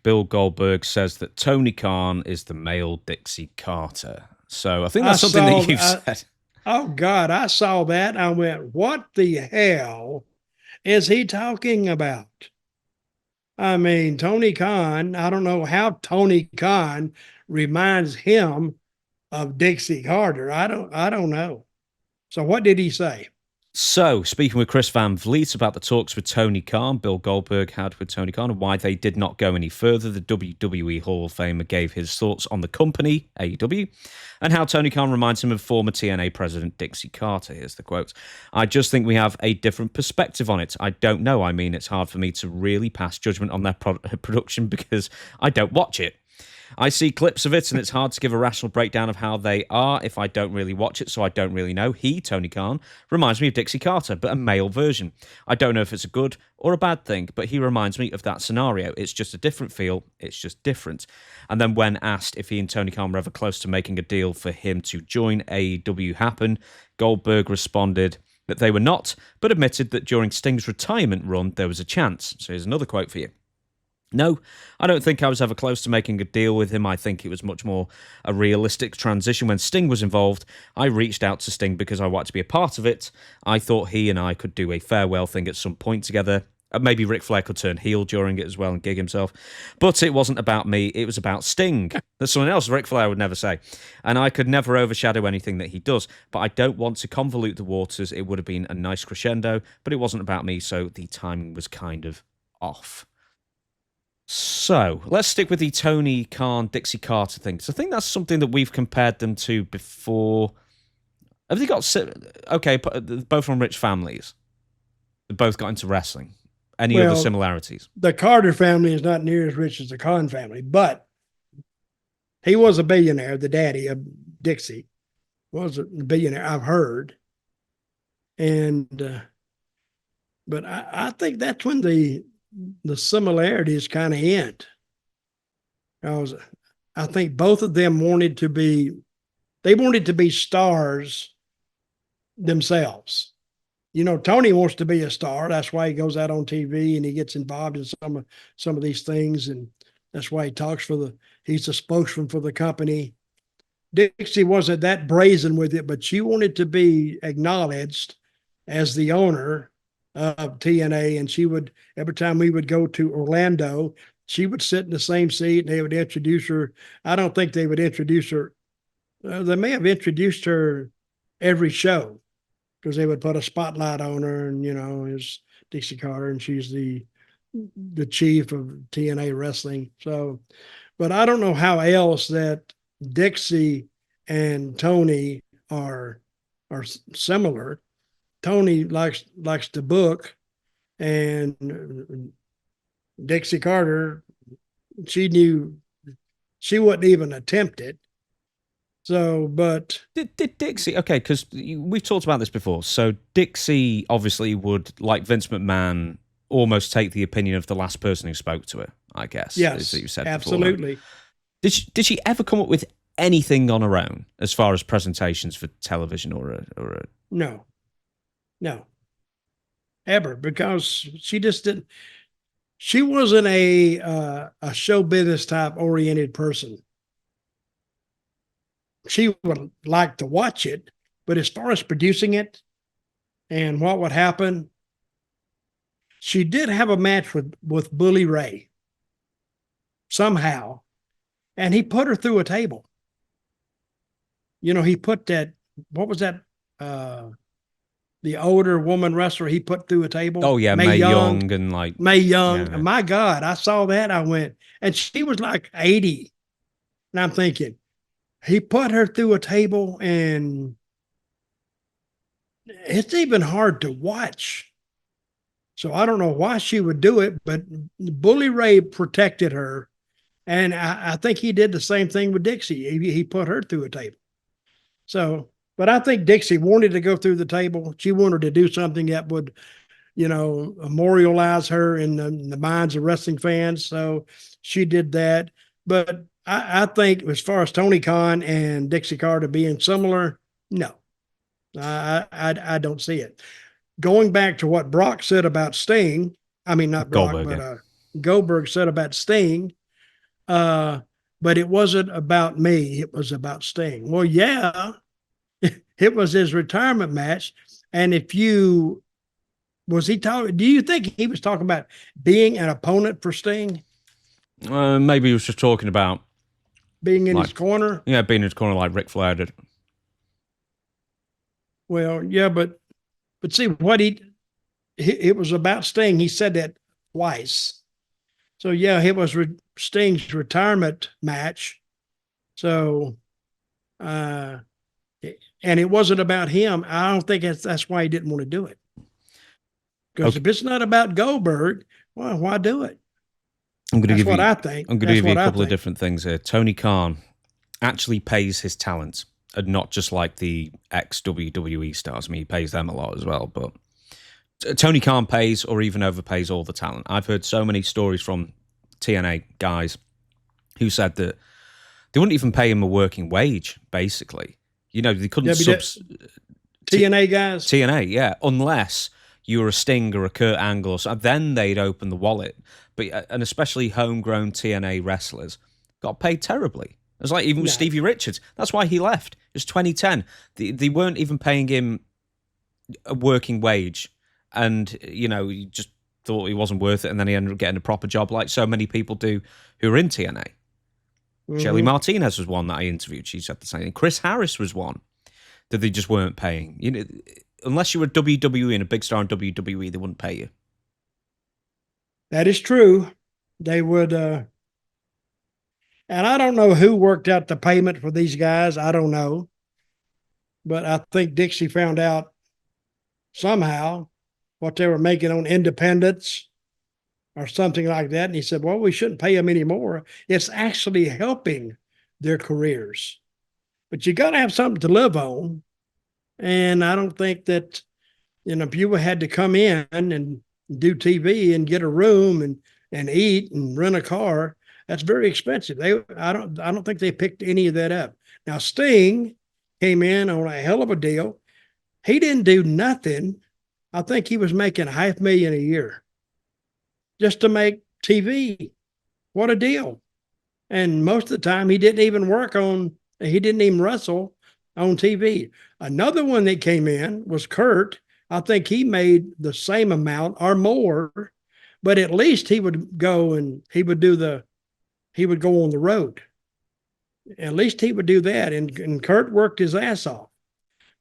Bill Goldberg says that Tony Khan is the male Dixie Carter. So I think that's something that you've said. Oh God, I saw that. I went, what the hell is he talking about? I mean, Tony Khan, I don't know how Tony Khan reminds him of Dixie Carter. I don't know. So what did he say? So, speaking with Chris Van Vliet about the talks with Tony Khan, Bill Goldberg had with Tony Khan, and why they did not go any further, the WWE Hall of Famer gave his thoughts on the company, AEW, and how Tony Khan reminds him of former TNA president Dixie Carter. Here's the quote. I just think we have a different perspective on it. I don't know. I mean, it's hard for me to really pass judgment on their production because I don't watch it. I see clips of it, and it's hard to give a rational breakdown of how they are if I don't really watch it, so I don't really know. He, Tony Khan, reminds me of Dixie Carter, but a male version. I don't know if it's a good or a bad thing, but he reminds me of that scenario. It's just a different feel. It's just different. And then when asked if he and Tony Khan were ever close to making a deal for him to join AEW happen, Goldberg responded that they were not, but admitted that during Sting's retirement run, there was a chance. So here's another quote for you. No, I don't think I was ever close to making a deal with him. I think it was much more a realistic transition when Sting was involved. I reached out to Sting because I wanted to be a part of it. I thought he and I could do a farewell thing at some point together. Maybe Ric Flair could turn heel during it as well and gig himself. But it wasn't about me. It was about Sting. That's something else Ric Flair would never say. And I could never overshadow anything that he does. But I don't want to convolute the waters. It would have been a nice crescendo, but it wasn't about me, so the timing was kind of off. So, let's stick with the Tony Khan, Dixie Carter thing. So I think that's something that we've compared them to before. Have they got... Okay, both from rich families. They both got into wrestling. Any other similarities? The Carter family is not near as rich as the Kahn family, but he was a billionaire. The daddy of Dixie was a billionaire, I've heard. And, but I think that's when the similarities kind of end. I think both of them wanted to be stars themselves. You know, Tony wants to be a star. That's why he goes out on TV and he gets involved in some of these things. And that's why he talks he's a spokesman for the company. Dixie wasn't that brazen with it, but she wanted to be acknowledged as the owner of TNA, and she would, every time we would go to Orlando, she would sit in the same seat and they would introduce her. I don't think they would introduce her. They may have introduced her every show because they would put a spotlight on her, and, you know, is Dixie Carter, and she's the chief of TNA wrestling. So, but I don't know how else that Dixie and Tony are similar. Tony likes to book, and Dixie Carter, she knew she wouldn't even attempt it. So, but did Dixie? Okay, because we've talked about this before. So Dixie obviously would, like Vince McMahon, almost take the opinion of the last person who spoke to her. I guess. Yes, as you said absolutely. Before. Did she ever come up with anything on her own as far as presentations for television or a... No, ever, because she just didn't. She wasn't a show business type oriented person. She would like to watch it, but as far as producing it and what would happen, she did have a match with Bully Ray somehow, and he put her through a table. You know, he put that, what was that? The older woman wrestler he put through a table. Oh yeah, Mae Young and like Mae Young. Yeah. My God, I saw that. I went, and she was like 80. And I'm thinking, he put her through a table, and it's even hard to watch. So I don't know why she would do it, but Bully Ray protected her. And I think he did the same thing with Dixie. He put her through a table. So, but I think Dixie wanted to go through the table. She wanted to do something that would, you know, memorialize her in the minds of wrestling fans. So she did that. But I think as far as Tony Khan and Dixie Carter being similar, no, I don't see it. Going back to what Brock said about Sting, I mean, not Brock, Goldberg, but Goldberg said about Sting, but it wasn't about me. It was about Sting. Well, yeah, it was his retirement match. And if you was he talking? Do you think he was talking about being an opponent for Sting, Maybe he was just talking about being in like his corner? being in his corner like Ric Flair did. Well, yeah, but see what it was about Sting. He said that twice. So yeah, it was Sting's retirement match. So, and it wasn't about him. I don't think that's why he didn't want to do it. Because Okay. if it's not about Goldberg, well, why do it? I'm going to That's give what you. I think. I'm going to That's give you what a I couple of think. different things here. Tony Khan actually pays his talent, and not just like the ex WWE stars. I mean, he pays them a lot as well, but Tony Khan pays or even overpays all the talent. I've heard so many stories from TNA guys who said that they wouldn't even pay him a working wage, basically. You know, they couldn't TNA guys. TNA, yeah, unless you were a Sting or a Kurt Angle, or so, then they'd open the wallet. But and especially homegrown TNA wrestlers got paid terribly. It's like even with Stevie Richards. That's why he left. It was 2010. They weren't even paying him a working wage, and you know, he just thought he wasn't worth it, and then he ended up getting a proper job, like so many people do who are in TNA. Shelly Martinez was one that I interviewed. She said the same thing. Chris Harris was one that they just weren't paying. You know, unless you were WWE and a big star in WWE, they wouldn't pay you. That is true. They would, and I don't know who worked out the payment for these guys. I don't know, but I think Dixie found out somehow what they were making on independence or something like that. And he said, well, we shouldn't pay them anymore. It's actually helping their careers. But you got to have something to live on. And I don't think that, if you had to come in and do TV and get a room and eat and rent a car, that's very expensive. I don't think they picked any of that up. Now Sting came in on a hell of a deal. He didn't do nothing. I think he was making $500,000 a year just to make TV. What a deal. And most of the time he didn't even wrestle on TV. Another one that came in was Kurt. I think he made the same amount or more, but at least he would go and he would go on the road. At least he would do that. And Kurt worked his ass off.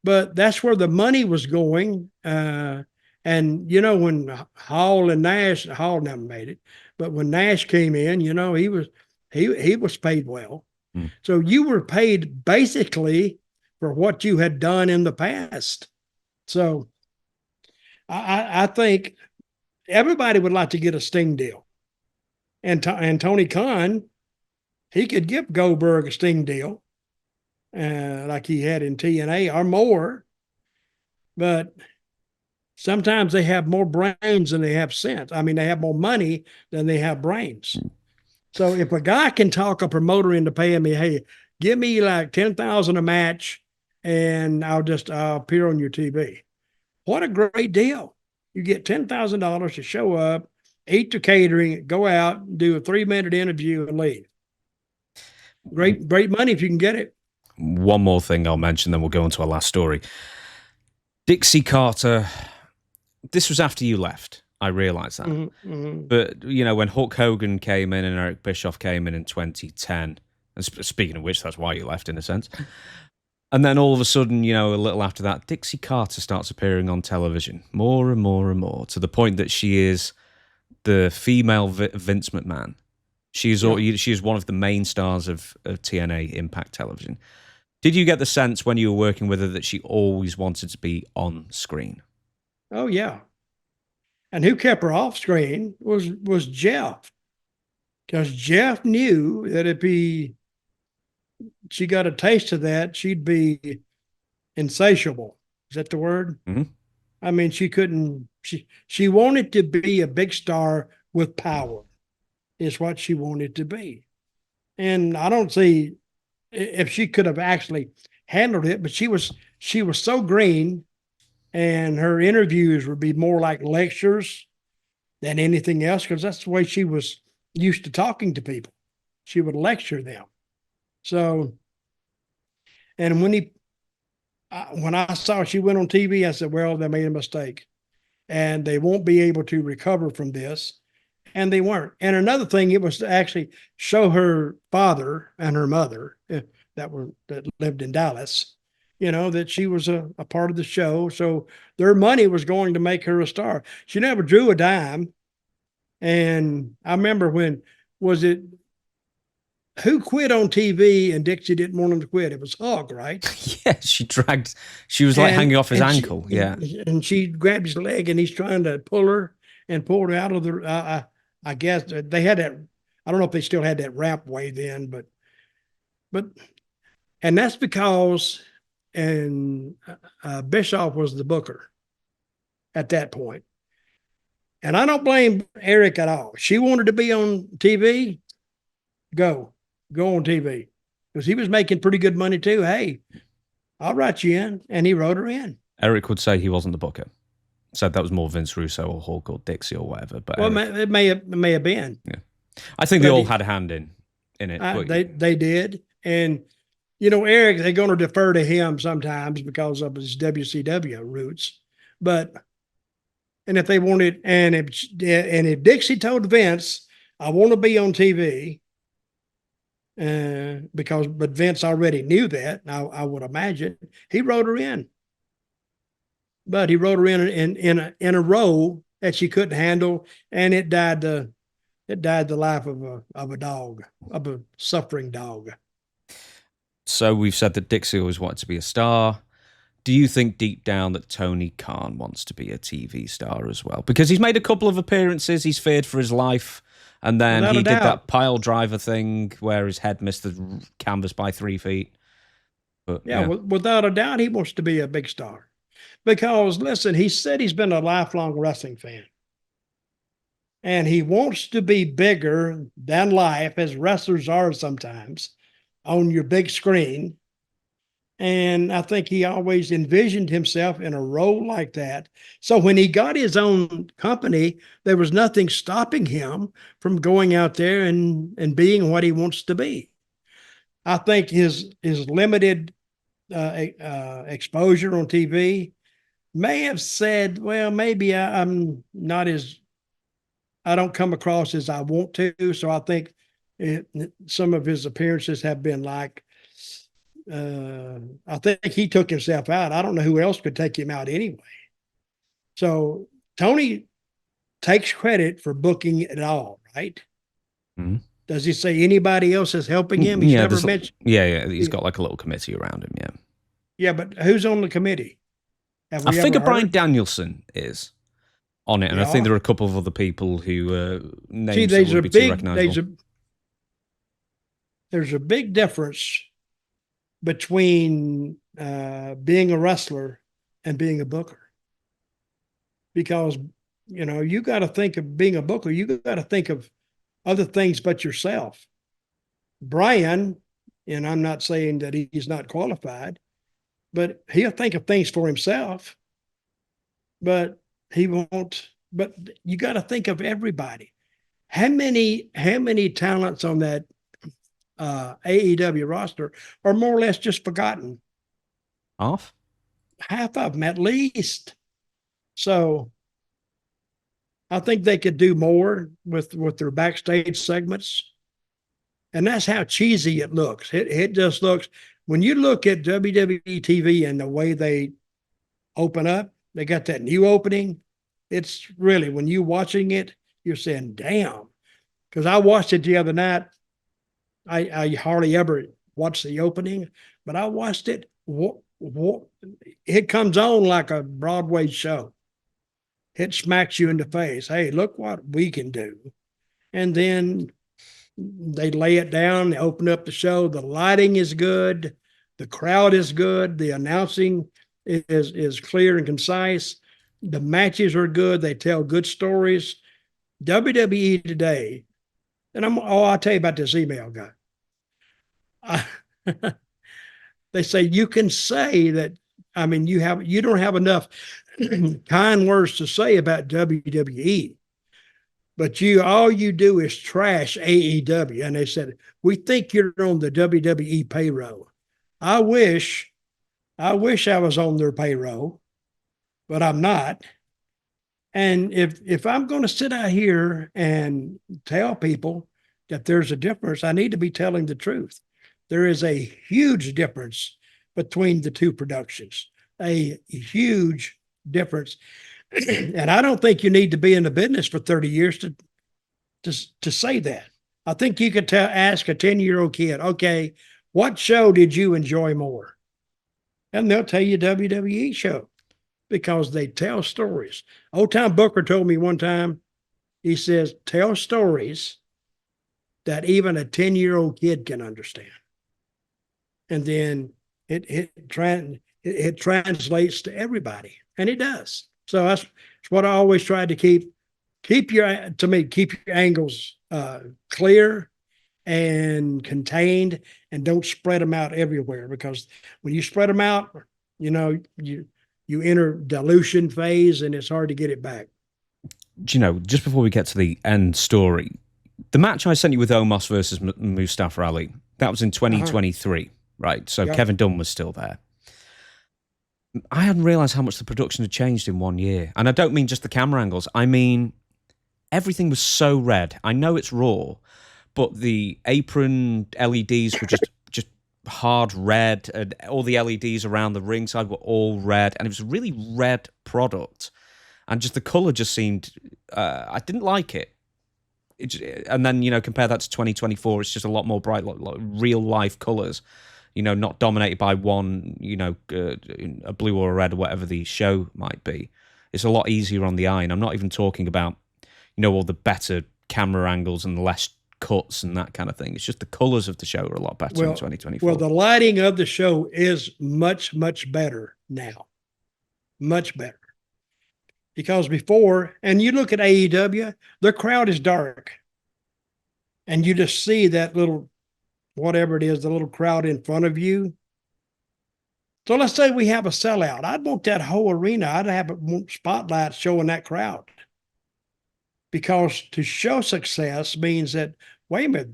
But that's where the money was going. And when Hall never made it, but when Nash came in, he was paid well. So you were paid basically for what you had done in the past. So I think everybody would like to get a Sting deal. And Tony Khan, he could give Goldberg a Sting deal like he had in TNA or more. But sometimes they have more brains than they have sense. I mean, they have more money than they have brains. So if a guy can talk a promoter into paying me, hey, give me like 10,000 a match and I'll appear on your TV. What a great deal. You get $10,000 to show up, eat the catering, go out, do a 3-minute interview and leave. Great money if you can get it. One more thing I'll mention, then we'll go into our last story. Dixie Carter, this was after you left. I realize that. But, when Hulk Hogan came in and Eric Bischoff came in 2010, and speaking of which, that's why you left in a sense. And then all of a sudden, a little after that, Dixie Carter starts appearing on television more and more and more, to the point that she is the female Vince McMahon. She is one of the main stars of TNA Impact Television. Did you get the sense when you were working with her that she always wanted to be on screen? Oh, yeah. And who kept her off screen was Jeff. Because Jeff knew that if she got a taste of that, she'd be insatiable. Is that the word? Mm-hmm. I mean, she wanted to be a big star with power is what she wanted to be. And I don't see if she could have actually handled it, but she was so green and her interviews would be more like lectures than anything else, because that's the way she was used to talking to people. She would lecture them. So, and when I saw she went on TV, I said, well, they made a mistake and they won't be able to recover from this. And they weren't. And another thing, it was to actually show her father and her mother that lived in Dallas, that she was a part of the show. So their money was going to make her a star. She never drew a dime. And I remember who quit on TV and Dixie didn't want him to quit? It was Hawk, right? Yeah, she was like hanging off his ankle. Yeah. And she grabbed his leg and he's trying to pull her and pulled her out of the, I guess they had that. I don't know if they still had that rap way then, and that's because, Bischoff was the booker at that point. And I don't blame Eric at all. She wanted to be on TV. Go on TV, because he was making pretty good money too. Hey, I'll write you in, and he wrote her in. Eric would say he wasn't the booker. Said that was more Vince Russo or Hawk or Dixie or whatever. But well, it may have been. Yeah, I think they all had a hand in it. They did, and Eric, they're going to defer to him sometimes because of his WCW roots. But if they wanted, and if Dixie told Vince, I want to be on TV, but Vince already knew that. I would imagine he wrote her in. But he wrote her in a role that she couldn't handle, and it died the life of a dog, of a suffering dog. So we've said that Dixie always wanted to be a star. Do you think deep down that Tony Khan wants to be a TV star as well? Because he's made a couple of appearances, he's feared for his life, and then he did that pile driver thing where his head missed the canvas by 3 feet. But, yeah. Without a doubt, he wants to be a big star. Because, listen, he said he's been a lifelong wrestling fan. And he wants to be bigger than life, as wrestlers are sometimes, on your big screen. And I think he always envisioned himself in a role like that. So when he got his own company, there was nothing stopping him from going out there and being what he wants to be. I think his limited exposure on TV may have said, well, maybe I'm not as, I don't come across as I want to. So I think some of his appearances have been like, I think he took himself out. I don't know who else could take him out anyway. So Tony takes credit for booking it all, right? Mm-hmm. Does he say anybody else is helping him? He's never mentioned. Yeah. He's got like a little committee around him. Yeah. Yeah, but who's on the committee? I think Brian Danielson is on it, and I think there are a couple of other people who names that would be too recognizable. There's a big difference between being a wrestler and being a booker, because you got to think of being a booker. You got to think of other things but yourself. Brian, and I'm not saying that he's not qualified, but he'll think of things for himself, but he won't. But you got to think of everybody. How many talents on that AEW roster are more or less just forgotten? Half of them at least. So I think they could do more with their backstage segments. And that's how cheesy it looks. It just looks, when you look at WWE TV and the way they open up, they got that new opening. It's really, when you're watching it, you're saying, damn. Because I watched it the other night. I hardly ever watch the opening, but I watched it. It comes on like a Broadway show. It smacks you in the face. Hey, look what we can do. And then they lay it down, they open up the show. The lighting is good. The crowd is good. The announcing is clear and concise. The matches are good. They tell good stories. WWE today, and I'll tell you about this email guy. They say you can say that. I mean, you don't have enough kind words to say about WWE, but all you do is trash AEW. And they said, we think you're on the WWE payroll. I wish I was on their payroll, but I'm not. And if I'm going to sit out here and tell people that there's a difference, I need to be telling the truth. There is a huge difference between the two productions, a huge difference. And I don't think you need to be in the business for 30 years to say that. I think you could ask a 10-year-old kid, okay, what show did you enjoy more? And they'll tell you WWE show, because they tell stories. Old Time Booker told me one time, he says, tell stories that even a 10-year-old kid can understand. And then it translates to everybody, and it does. So that's what I always tried to keep your angles clear and contained, and don't spread them out everywhere, because when you spread them out, you enter dilution phase and it's hard to get it back. Just before we get to the end story, the match I sent you with Omos versus Mustafa Ali, that was in 2023, right? So yep. Kevin Dunn was still there. I hadn't realized how much the production had changed in 1 year. And I don't mean just the camera angles. I mean, everything was so red. I know it's Raw, but the apron LEDs were just hard red, and all the LEDs around the ringside were all red, and it was a really red product, and just the color just seemed I didn't like it. And then compare that to 2024, it's just a lot more bright, like real life colors, not dominated by one, a blue or a red or whatever the show might be. It's a lot easier on the eye, and I'm not even talking about all the better camera angles and less cuts and that kind of thing. It's just the colors of the show are a lot better in 2024. Well, the lighting of the show is much, much better now. Much better. Because before, and you look at AEW, the crowd is dark. And you just see that little, whatever it is, the little crowd in front of you. So let's say we have a sellout. I'd want that whole arena. I'd have spotlights showing that crowd. Because to show success means that, wait a minute,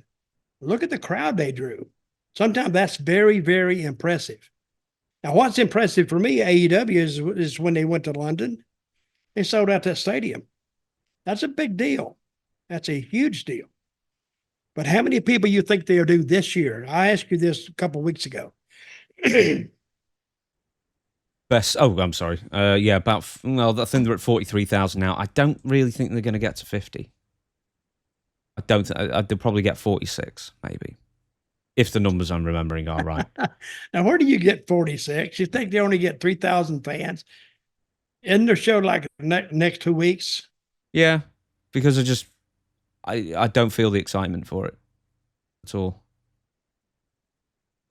look at the crowd they drew. Sometimes that's very, very impressive. Now, what's impressive for me, AEW, is when they went to London, they sold out that stadium. That's a big deal. That's a huge deal. But how many people you think they'll do this year? I asked you this a couple of weeks ago. I'm sorry. I think they're at 43,000 now. I don't really think they're going to get to 50. I don't. They'll probably get 46, maybe, if the numbers I'm remembering are right. Now, where do you get 46? You think they only get 3,000 fans? Isn't their show like next 2 weeks? Yeah, because I don't feel the excitement for it at all.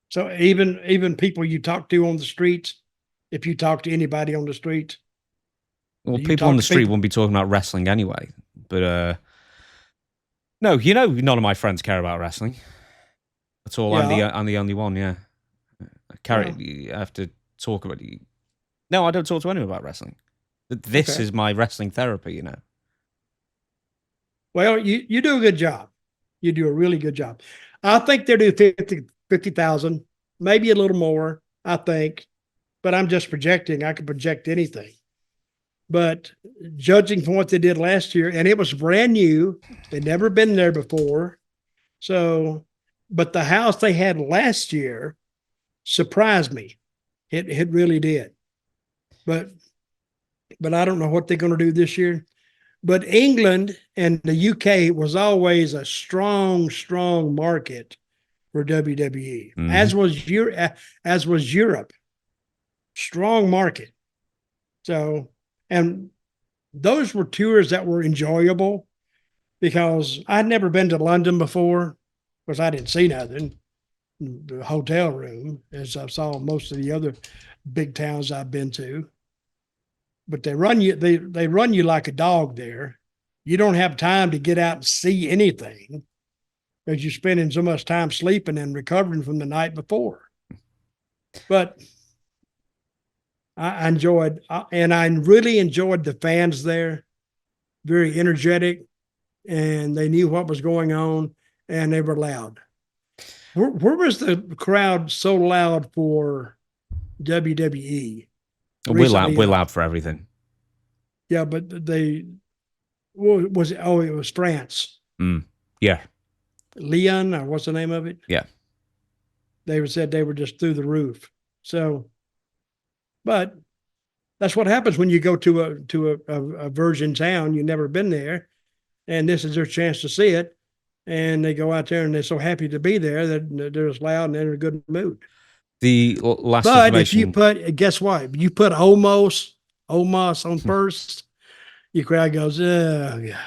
So even people you talk to on the streets, if you talk to anybody on the street. Well, people on the street won't be talking about wrestling anyway. But no, none of my friends care about wrestling at all. Yeah. I'm the only one. Yeah, I have to talk about it. No, I don't talk to anyone about wrestling. This is my wrestling therapy. Well, you do a good job. You do a really good job. I think they do 50,000, maybe a little more. I think. But I'm just projecting. I can project anything. But judging from what they did last year, and it was brand new, they'd never been there before. So, but the house they had last year surprised me. It really did. But I don't know what they're going to do this year. But England and the UK was always a strong, strong market for WWE, as was Europe. Strong market. So, and those were tours that were enjoyable, because I'd never been to London before, because I didn't see nothing in the hotel room, as I saw most of the other big towns I've been to. But they run you like a dog there. You don't have time to get out and see anything, because you're spending so much time sleeping and recovering from the night before. But I really enjoyed the fans there. Very energetic. and they knew what was going on, and they were loud. Where was the crowd so loud for WWE? We're loud for everything. Yeah, but what was it? Oh, it was France. Yeah. Leon, or what's the name of it? Yeah. They said they were just through the roof. So, but that's what happens when you go to a virgin town. You've never been there, and this is their chance to see it. And they go out there and they're so happy to be there that they're just loud and they're in a good mood. The last but if you put, guess what? You put Omos on first, your crowd goes, oh, yeah.